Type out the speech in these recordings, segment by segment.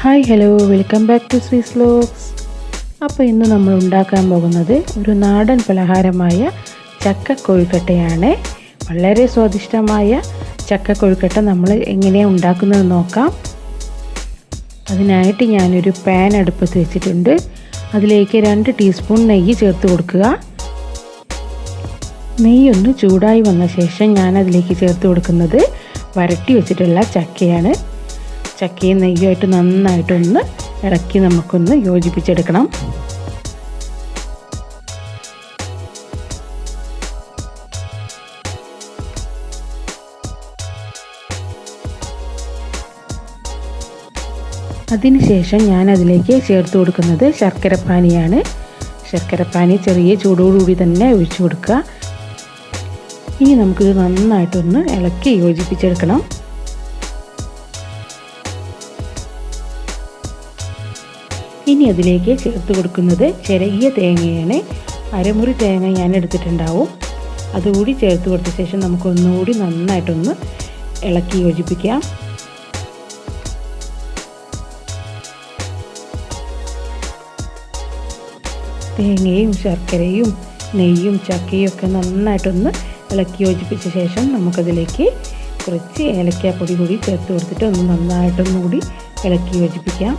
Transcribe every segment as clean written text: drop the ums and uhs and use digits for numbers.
Hi hello welcome back to Sree's vlogs. അപ്പോൾ ഇന്ന് നമ്മൾ ഉണ്ടാക്കാൻ പോകുന്നത് ഒരു നാടൻ പലഹാരമായ ചക്കക്കൊഴുക്കട്ടയാണ്. വളരെ സ്വാദിഷ്ടമായ ചക്കക്കൊഴുക്കട്ട നമ്മൾ എങ്ങനെയാണ് ഉണ്ടാക്കുന്നത് നോക്കാം. അതിനായിട്ട് ഞാനൊരു പാൻ അടുപ്പത്ത് വെച്ചിട്ടുണ്ട്. അതിലേക്ക് 2 ടീസ്പൂൺ നെയ്യ് ചേർത്ത് കൊടുക്കുക. നെയ്യൊന്ന് ചൂടായി വന്ന ശേഷം ഞാനതിലേക്ക് ചേർത്ത് കൊടുക്കുന്നത് വരട്ടി വെച്ചിട്ടുള്ള ചക്കയാണ്. ചക്കയും നെയ്യുമായിട്ട് നന്നായിട്ടൊന്ന് ഇളക്കി നമുക്കൊന്ന് യോജിപ്പിച്ചെടുക്കണം. അതിനുശേഷം ഞാൻ അതിലേക്ക് ചേർത്ത് കൊടുക്കുന്നത് ശർക്കരപ്പാനിയാണ്. ശർക്കരപ്പാനി ചെറിയ ചൂടോടുകൂടി തന്നെ ഒഴിച്ചു കൊടുക്കുക. ഇനി നമുക്കിത് നന്നായിട്ടൊന്ന് ഇളക്കി യോജിപ്പിച്ചെടുക്കണം. ഇനി അതിലേക്ക് ചേർത്ത് കൊടുക്കുന്നത് ചിരകിയ തേങ്ങയാണ്. അരമുറി തേങ്ങ ഞാൻ എടുത്തിട്ടുണ്ടാവും. അതുകൂടി ചേർത്ത് കൊടുത്ത ശേഷം നമുക്കൊന്നുകൂടി നന്നായിട്ടൊന്ന് ഇളക്കി യോജിപ്പിക്കാം. തേങ്ങയും ശർക്കരയും നെയ്യും ചക്കയും ഒക്കെ നന്നായിട്ടൊന്ന് ഇളക്കി യോജിപ്പിച്ച ശേഷം നമുക്കതിലേക്ക് കുറച്ച് ഏലക്കാപ്പൊടി കൂടി ചേർത്ത് കൊടുത്തിട്ട് ഒന്ന് നന്നായിട്ടൊന്നുകൂടി ഇളക്കി യോജിപ്പിക്കാം.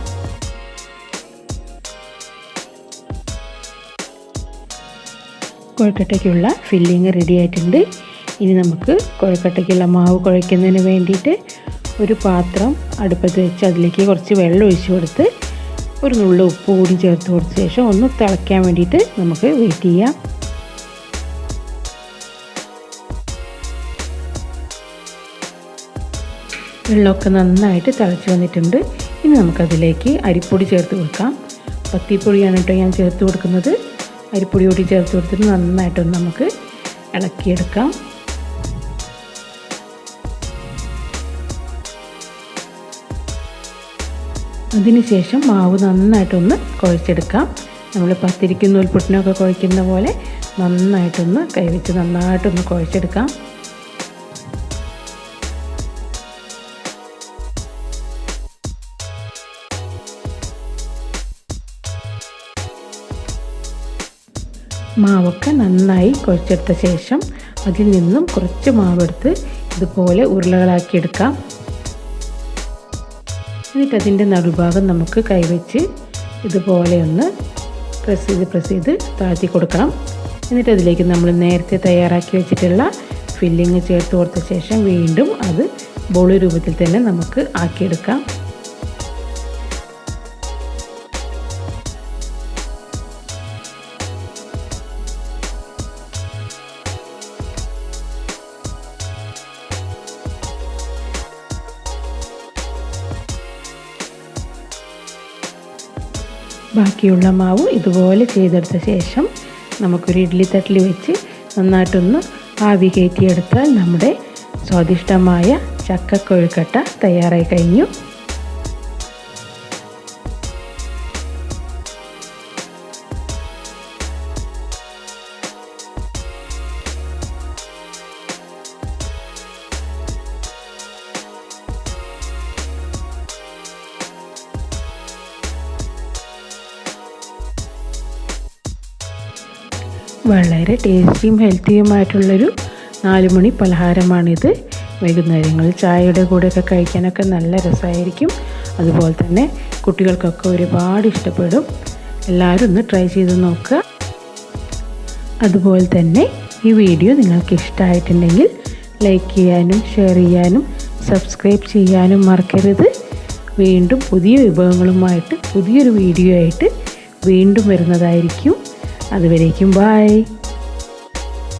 കൊഴുക്കട്ടയ്ക്കുള്ള ഫില്ലിങ് റെഡി ആയിട്ടുണ്ട്. ഇനി നമുക്ക് കൊഴുക്കട്ടയ്ക്കുള്ള മാവ് കുഴയ്ക്കുന്നതിന് വേണ്ടിയിട്ട് ഒരു പാത്രം അടുപ്പത്ത് വെച്ച് അതിലേക്ക് കുറച്ച് വെള്ളം ഒഴിച്ച് കൊടുത്ത് ഒരു നുള്ളു ഉപ്പ് കൂടി ചേർത്ത് കൊടുത്ത ശേഷം ഒന്ന് തിളയ്ക്കാൻ വേണ്ടിയിട്ട് നമുക്ക് വെയിറ്റ് ചെയ്യാം. വെള്ളമൊക്കെ നന്നായിട്ട് തിളച്ച് വന്നിട്ടുണ്ട്. ഇനി നമുക്കതിലേക്ക് അരിപ്പൊടി ചേർത്ത് കൊടുക്കാം. പത്തിപ്പൊടിയാണ് കേട്ടോ ഞാൻ ചേർത്ത് കൊടുക്കുന്നത്. അരിപ്പൊടി കൂടി ചേർത്ത് കൊടുത്തിട്ട് നന്നായിട്ടൊന്ന് നമുക്ക് ഇളക്കിയെടുക്കാം. അതിനുശേഷം മാവ് നന്നായിട്ടൊന്ന് കുഴച്ചെടുക്കാം. നമ്മൾ പത്തിരിക്കും നൂൽപുട്ടിനൊക്കെ കുഴയ്ക്കുന്ന പോലെ നന്നായിട്ടൊന്ന് കൈവച്ച് നന്നായിട്ടൊന്ന് കുഴച്ചെടുക്കാം. മാവൊക്കെ നന്നായി കുഴച്ചെടുത്ത ശേഷം അതിൽ നിന്നും കുറച്ച് മാവെടുത്ത് ഇതുപോലെ ഉരുളകളാക്കിയെടുക്കാം. എന്നിട്ട് അതിൻ്റെ നടുഭാഗം നമുക്ക് കൈവച്ച് ഇതുപോലെ ഒന്ന് പ്രസ് ചെയ്ത് താഴ്ത്തി കൊടുക്കണം. എന്നിട്ട് അതിലേക്ക് നമ്മൾ നേരത്തെ തയ്യാറാക്കി വെച്ചിട്ടുള്ള ഫില്ലിങ് ചേർത്ത് കൊടുത്ത ശേഷം വീണ്ടും അത് ബോൾ രൂപത്തിൽ തന്നെ നമുക്ക് ആക്കിയെടുക്കാം. ബാക്കിയുള്ള മാവ് ഇതുപോലെ ചെയ്തെടുത്ത ശേഷം നമുക്കൊരു ഇഡ്ഡലി തട്ടിൽ വെച്ച് നന്നായിട്ടൊന്ന് ആവി കയറ്റിയെടുത്താൽ നമ്മുടെ സ്വാദിഷ്ടമായ ചക്കക്കൊഴുക്കട്ട തയ്യാറായി കഴിഞ്ഞു. വളരെ ടേസ്റ്റിയും ഹെൽത്തിയുമായിട്ടുള്ളൊരു 4 മണി പലഹാരമാണിത്. വൈകുന്നേരങ്ങളിൽ ചായയുടെ കൂടെയൊക്കെ കഴിക്കാനൊക്കെ നല്ല രസമായിരിക്കും. അതുപോലെ തന്നെ കുട്ടികൾക്കൊക്കെ ഒരുപാട് ഇഷ്ടപ്പെടും. എല്ലാവരും ഒന്ന് ട്രൈ ചെയ്ത് നോക്കുക. അതുപോലെ തന്നെ ഈ വീഡിയോ നിങ്ങൾക്ക് ഇഷ്ടമായിട്ടുണ്ടെങ്കിൽ ലൈക്ക് ചെയ്യാനും ഷെയർ ചെയ്യാനും സബ്സ്ക്രൈബ് ചെയ്യാനും മറക്കരുത്. വീണ്ടും പുതിയ വിഭവങ്ങളുമായിട്ട് പുതിയൊരു വീഡിയോ ആയിട്ട് വീണ്ടും വരുന്നതായിരിക്കും. അതുവരേക്കും ബൈ.